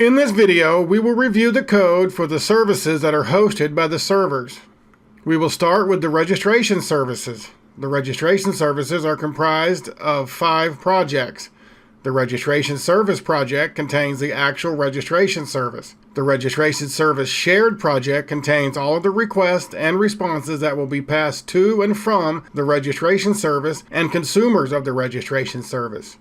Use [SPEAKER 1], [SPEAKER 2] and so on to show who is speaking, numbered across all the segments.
[SPEAKER 1] In this video, we will review the code for the services that are hosted by the servers. We will start with the registration services. The registration services are comprised of 5 projects. The registration service project contains the actual registration service. The registration service shared project contains all of the requests and responses that will be passed to and from the registration service and consumers of the registration service.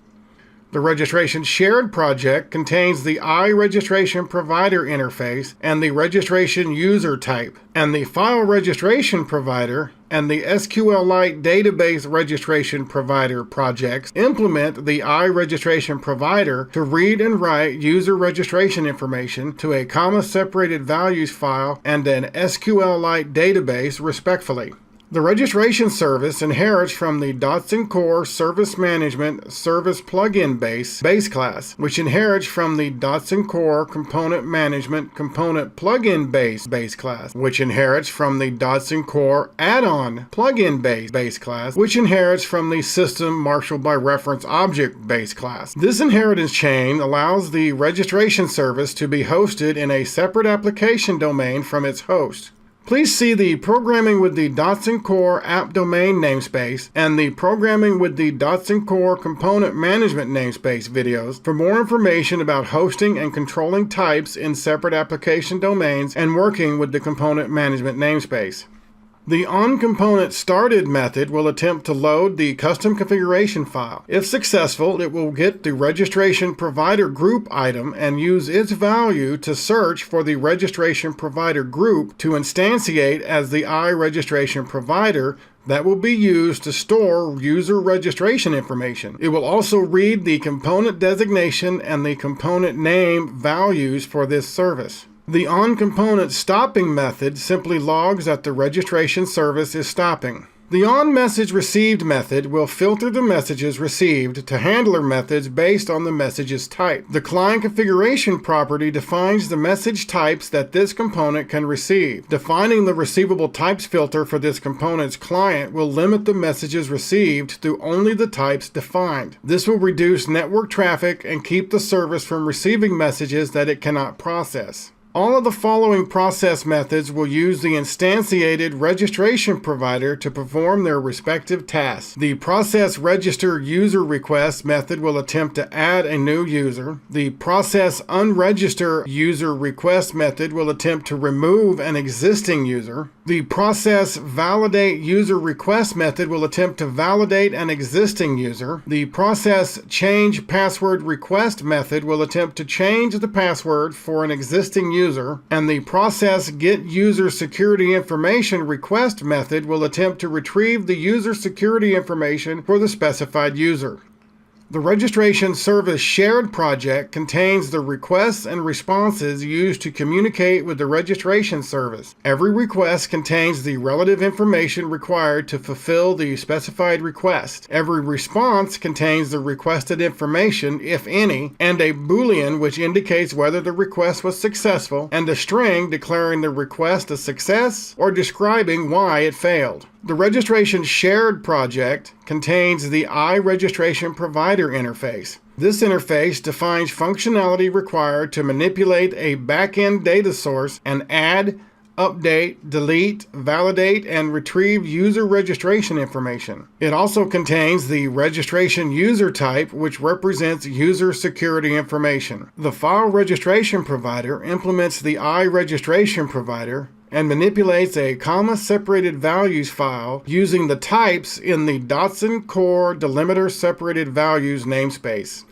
[SPEAKER 1] The registration shared project contains the iRegistration provider interface and the registration user type, and the file registration provider and the SQLite database registration provider projects implement the iRegistration provider to read and write user registration information to a comma-separated values file and an SQLite database respectively. The registration service inherits from the dodSON Core Service Management Service Plugin base class, which inherits from the dodSON Core Component Management Component Plugin base class, which inherits from the dodSON Core Add-on Plugin base class, which inherits from the System Marshal by Reference Object base class. This inheritance chain allows the registration service to be hosted in a separate application domain from its host. Please see the Programming with the dodSON Core App Domain namespace and the Programming with the dodSON Core Component Management namespace videos for more information about hosting and controlling types in separate application domains and working with the component management namespace. The onComponentStarted method will attempt to load the custom configuration file. If successful, it will get the registration provider group item and use its value to search for the registration provider group to instantiate as the iRegistration provider that will be used to store user registration information. It will also read the component designation and the component name values for this service. The onComponentStopping method simply logs that the registration service is stopping. The onMessageReceived method will filter the messages received to handler methods based on the message's type. The client configuration property defines the message types that this component can receive. Defining the receivable types filter for this component's client will limit the messages received to only the types defined. This will reduce network traffic and keep the service from receiving messages that it cannot process. All of the following process methods will use the instantiated registration provider to perform their respective tasks. The process register user request method will attempt to add a new user. The process unregister user request method will attempt to remove an existing user. The process validate user request method will attempt to validate an existing user. The process change password request method will attempt to change the password for an existing user, and the process get user security information request method will attempt to retrieve the user security information for the specified user. The registration service shared project contains the requests and responses used to communicate with the registration service. Every request contains the relative information required to fulfill the specified request. Every response contains the requested information, if any, and a Boolean which indicates whether the request was successful, and a string declaring the request a success or describing why it failed. The registration shared project contains the iRegistration provider interface. This interface defines functionality required to manipulate a backend data source and add, update, delete, validate, and retrieve user registration information. It also contains the registration user type, which represents user security information. The file registration provider implements the iRegistration provider and manipulates a comma-separated values file using the types in the dodSON Core Delimiter Separated Values namespace.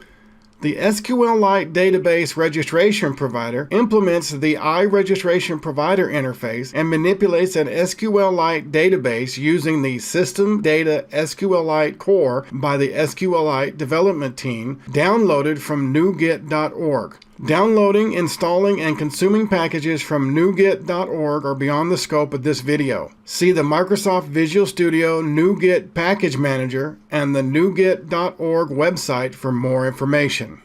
[SPEAKER 1] The SQLite database registration provider implements the iRegistration provider interface and manipulates an SQLite database using the System Data SQLite Core by the SQLite development team, downloaded from NuGet.org. Downloading, installing, and consuming packages from NuGet.org are beyond the scope of this video. See the Microsoft Visual Studio NuGet Package Manager and the NuGet.org website for more information.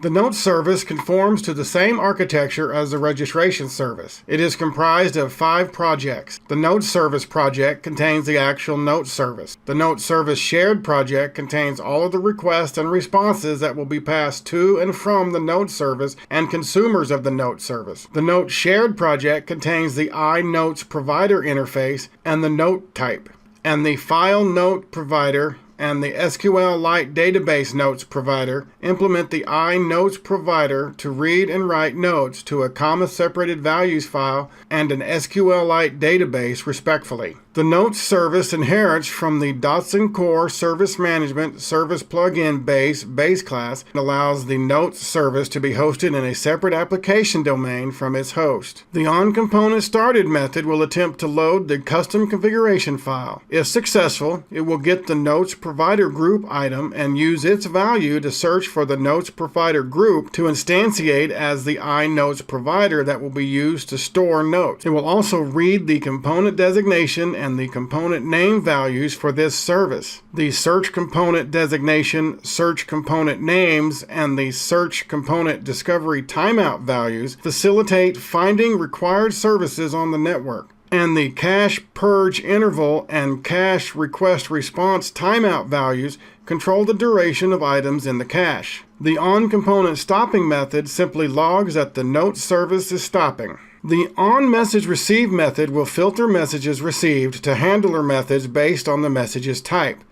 [SPEAKER 1] The notes service conforms to the same architecture as the registration service. It is comprised of 5 projects. The notes service project contains the actual notes service. The notes service shared project contains all of the requests and responses that will be passed to and from the notes service and consumers of the notes service. The notes shared project contains the iNotes provider interface and the note type, and the file note provider and the SQLite database notes provider implement the iNotes provider to read and write notes to a comma-separated values file and an SQLite database, respectively. The notes service inherits from the dodSON Core Service Management Service Plugin base class and allows the notes service to be hosted in a separate application domain from its host. The onComponentStarted method will attempt to load the custom configuration file. If successful, it will get the notes provider group item and use its value to search for the notes provider group to instantiate as the iNotes provider that will be used to store notes. It will also read the component designation and the component name values for this service. The search component designation, search component names, and the search component discovery timeout values facilitate finding required services on the network. And the cache purge interval and cache request response timeout values control the duration of items in the cache. The onComponentStopping method simply logs that the notes service is stopping. The onMessageReceive method will filter messages received to handler methods based on the message's type.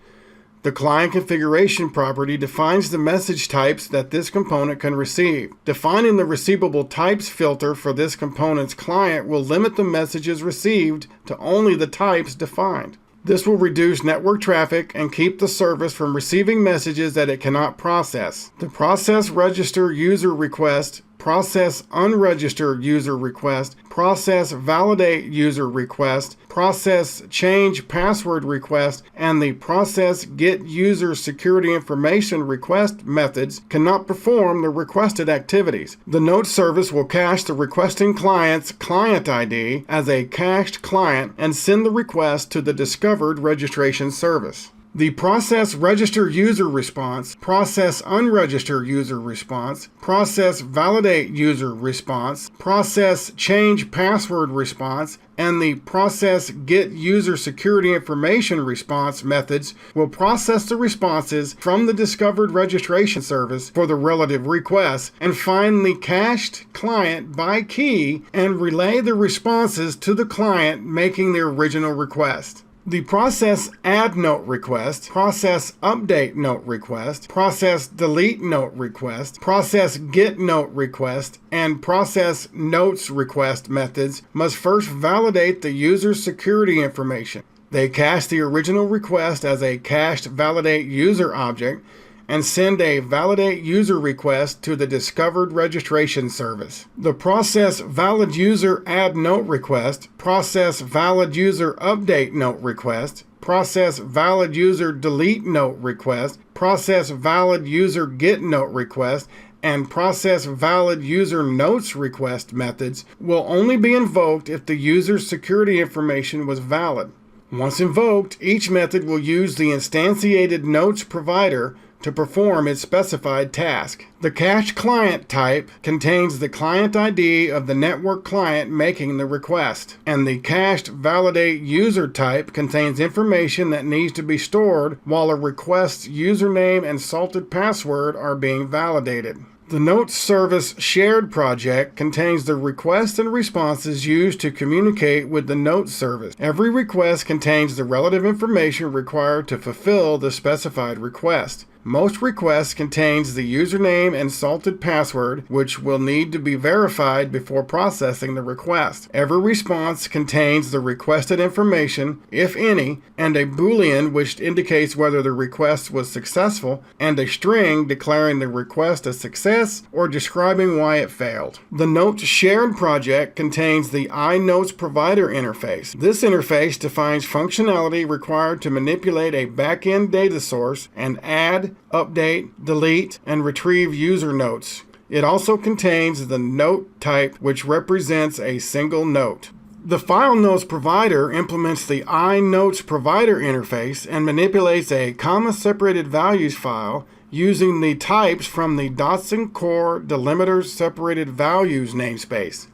[SPEAKER 1] The client configuration property defines the message types that this component can receive. Defining the receivable types filter for this component's client will limit the messages received to only the types defined. This will reduce network traffic and keep the service from receiving messages that it cannot process. The process register user request, process unregister user request, process validate user request, process change password request, and the process get user security information request methods cannot perform the requested activities. The notes service will cache the requesting client's client ID as a cached client and send the request to the discovered registration service. The process register user response, process unregister user response, process validate user response, process change password response, and the process get user security information response methods will process the responses from the discovered registration service for the relative requests and find the cached client by key and relay the responses to the client making the original request. The process add note request, process update note request, process delete note request, process get note request, and process notes request methods must first validate the user's security information. They cache the original request as a cached validate user object and send a validate user request to the discovered registration service. The process valid user add note request, process valid user update note request, process valid user delete note request, process valid user get note request, and process valid user notes request methods will only be invoked if the user's security information was valid. Once invoked, each method will use the instantiated notes provider to perform its specified task. The cached client type contains the client ID of the network client making the request, and the cached validate user type contains information that needs to be stored while a request's username and salted password are being validated. The notes service shared project contains the requests and responses used to communicate with the notes service. Every request contains the relative information required to fulfill the specified request. Most requests contains the username and salted password, which will need to be verified before processing the request. Every response contains the requested information, if any, and a Boolean which indicates whether the request was successful, and a string declaring the request a success or describing why it failed. The Notes Shared project contains the iNotes provider interface. This interface defines functionality required to manipulate a back-end data source and add, update, delete, and retrieve user notes. It also contains the note type, which represents a single note. The file notes provider implements the iNotes provider interface and manipulates a comma-separated values file using the types from the dodSON core delimiters separated values namespace.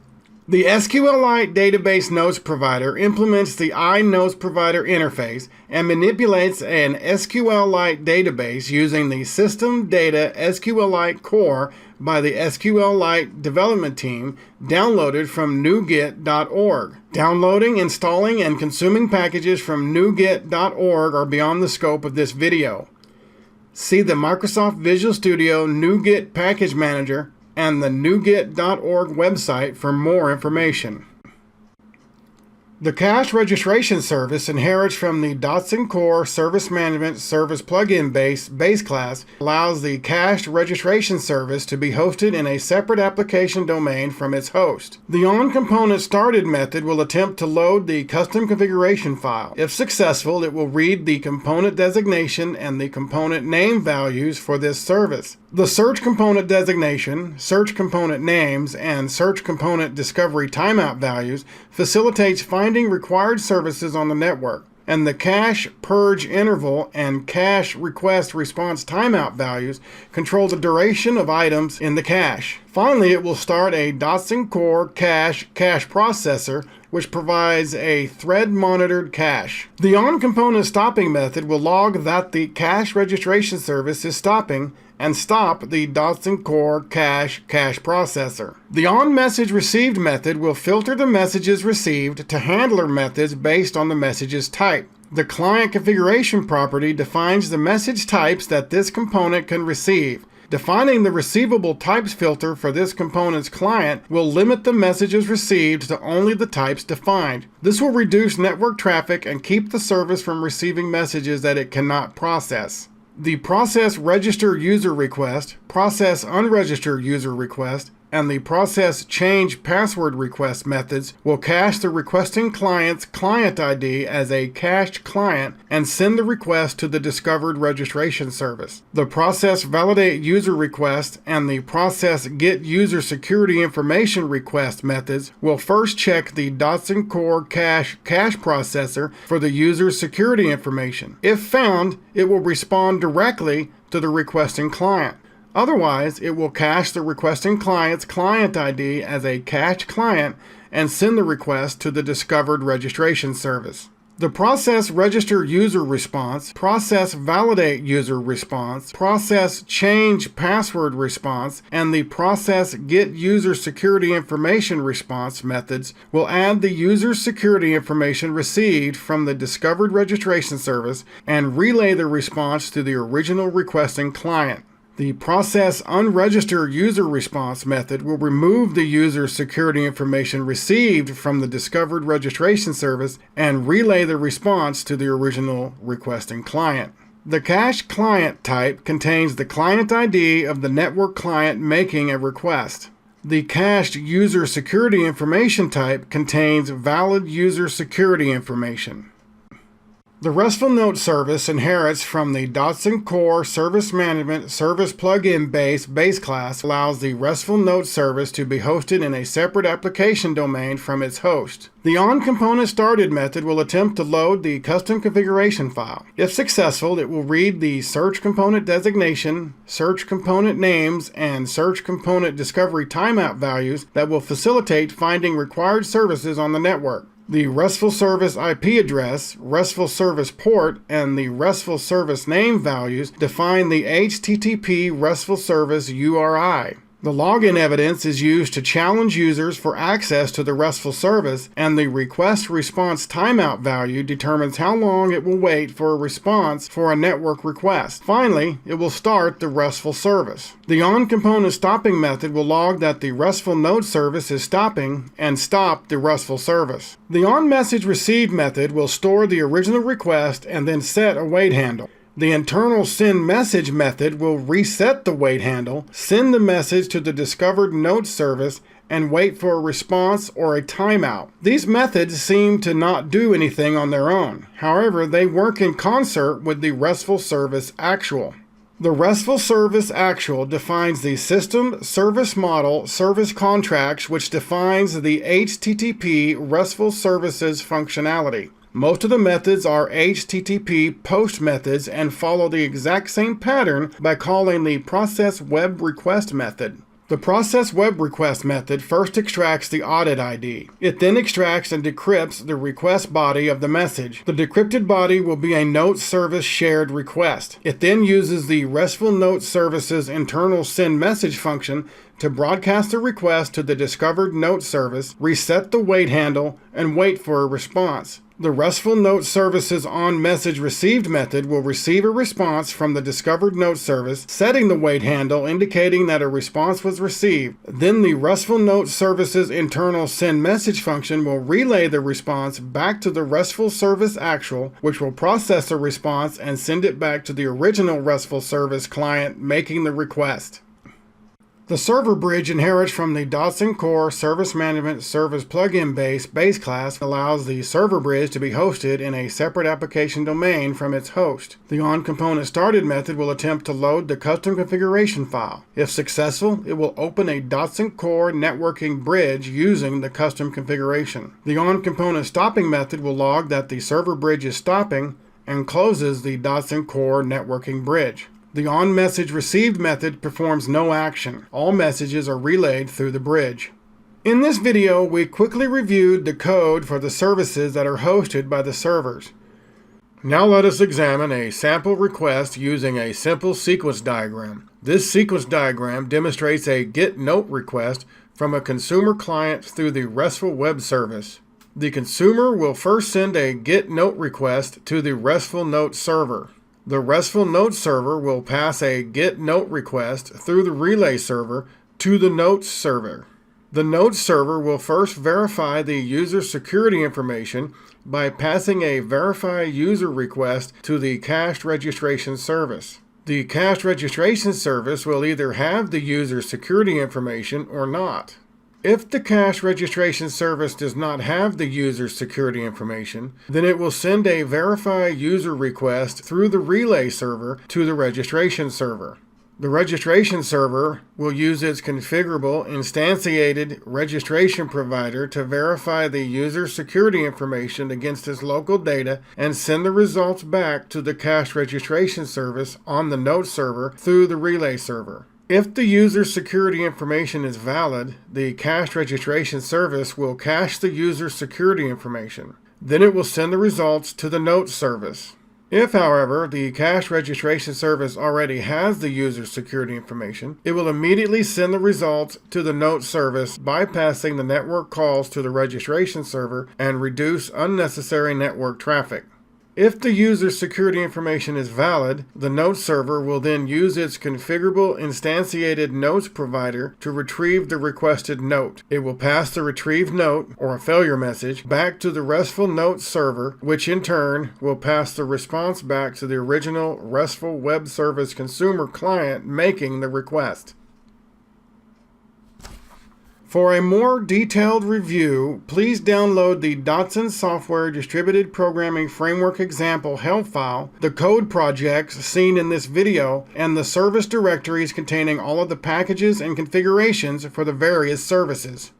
[SPEAKER 1] The SQLite database notes provider implements the iNotes provider interface and manipulates an SQLite database using the System Data SQLite core by the SQLite development team, downloaded from NuGet.org. Downloading, installing, and consuming packages from NuGet.org are beyond the scope of this video. See the Microsoft Visual Studio NuGet Package Manager and the NuGet.org website for more information. The Cache Registration Service inherits from the dodSON Core Service Management Service Plugin base class, allows the Cache Registration Service to be hosted in a separate application domain from its host. The onComponentStarted method will attempt to load the custom configuration file. If successful, it will read the component designation and the component name values for this service. The search component designation, search component names, and search component discovery timeout values facilitates finding required services on the network, and the cache purge interval and cache request response timeout values control the duration of items in the cache. Finally, it will start a dodSON core cache processor, which provides a thread-monitored cache. The onComponentStopping method will log that the cache registration service is stopping and stop the dodSON core cache processor. The onMessageReceived method will filter the messages received to handler methods based on the message's type. The client configuration property defines the message types that this component can receive. Defining the receivable types filter for this component's client will limit the messages received to only the types defined. This will reduce network traffic and keep the service from receiving messages that it cannot process. The process register user request, process unregister user request, and the process change password request methods will cache the requesting client's client ID as a cached client and send the request to the discovered registration service. The process validate user request and the process get user security information request methods will first check the dodSON core cache processor for the user's security information. If found, it will respond directly to the requesting client. Otherwise, it will cache the requesting client's client ID as a cached client and send the request to the discovered registration service. The process register user response, process validate user response, process change password response, and the process get user security information response methods will add the user's security information received from the discovered registration service and relay the response to the original requesting client. The process unregister user response method will remove the user's security information received from the discovered registration service and relay the response to the original requesting client. The cache client type contains the client ID of the network client making a request. The cached user security information type contains valid user security information. The RESTful Note service inherits from the dodSON Core Service Management Service Plugin base class, allows the RESTful Note service to be hosted in a separate application domain from its host. The onComponentStarted method will attempt to load the custom configuration file. If successful, it will read the search component designation, search component names, and search component discovery timeout values that will facilitate finding required services on the network. The RESTful Service IP address, RESTful Service port, and the RESTful Service name values define the HTTP RESTful Service URI. The login evidence is used to challenge users for access to the RESTful service, and the request response timeout value determines how long it will wait for a response for a network request. Finally, it will start the RESTful service. The onComponentStopping method will log that the RESTful Node service is stopping and stop the RESTful service. The onMessageReceived method will store the original request and then set a wait handle. The internal sendMessage method will reset the wait handle, send the message to the discovered node service, and wait for a response or a timeout. These methods seem to not do anything on their own. However, they work in concert with the RESTful Service Actual. The RESTful Service Actual defines the System Service Model Service Contracts, which defines the HTTP RESTful Services functionality. Most of the methods are HTTP POST methods and follow the exact same pattern by calling the process web request method. The process web request method first extracts the audit ID. It then extracts and decrypts the request body of the message. The decrypted body will be a note service shared request. It then uses the RESTful Note Service's internal send message function to broadcast the request to the discovered note service, reset the wait handle, and wait for a response. The RESTful Note Service's onMessageReceived method will receive a response from the discovered note service, setting the wait handle indicating that a response was received. Then the RESTful Note Service's internal send message function will relay the response back to the RESTful Service actual, which will process the response and send it back to the original RESTful Service client making the request. The server bridge inherits from the dodSON Core Service Management Service Plugin base class, allows the server bridge to be hosted in a separate application domain from its host. The onComponentStarted method will attempt to load the custom configuration file. If successful, it will open a dodSON Core networking bridge using the custom configuration. The onComponentStopping method will log that the server bridge is stopping and closes the dodSON Core networking bridge. The onMessageReceived method performs no action. All messages are relayed through the bridge. In this video, we quickly reviewed the code for the services that are hosted by the servers. Now let us examine a sample request using a simple sequence diagram. This sequence diagram demonstrates a GET note request from a consumer client through the RESTful web service. The consumer will first send a GET note request to the RESTful Note server. The RESTful Note server will pass a GET note request through the relay server to the Notes server. The Notes server will first verify the user's security information by passing a verify user request to the cached registration service. The cached registration service will either have the user's security information or not. If the cached registration service does not have the user's security information, then it will send a verify user request through the relay server to the registration server. The registration server will use its configurable instantiated registration provider to verify the user's security information against its local data and send the results back to the cached registration service on the Note server through the relay server. If the user's security information is valid, the cached registration service will cache the user's security information. Then it will send the results to the Note service. If, however, the cached registration service already has the user's security information, it will immediately send the results to the Note service, bypassing the network calls to the registration server and reduce unnecessary network traffic. If the user's security information is valid, the Note server will then use its configurable instantiated notes provider to retrieve the requested note. It will pass the retrieved note, or a failure message, back to the RESTful Note server, which in turn will pass the response back to the original RESTful Web Service consumer client making the request. For a more detailed review, please download the dodSON Software Distributed Programming Framework example help file, the code projects seen in this video, and the service directories containing all of the packages and configurations for the various services.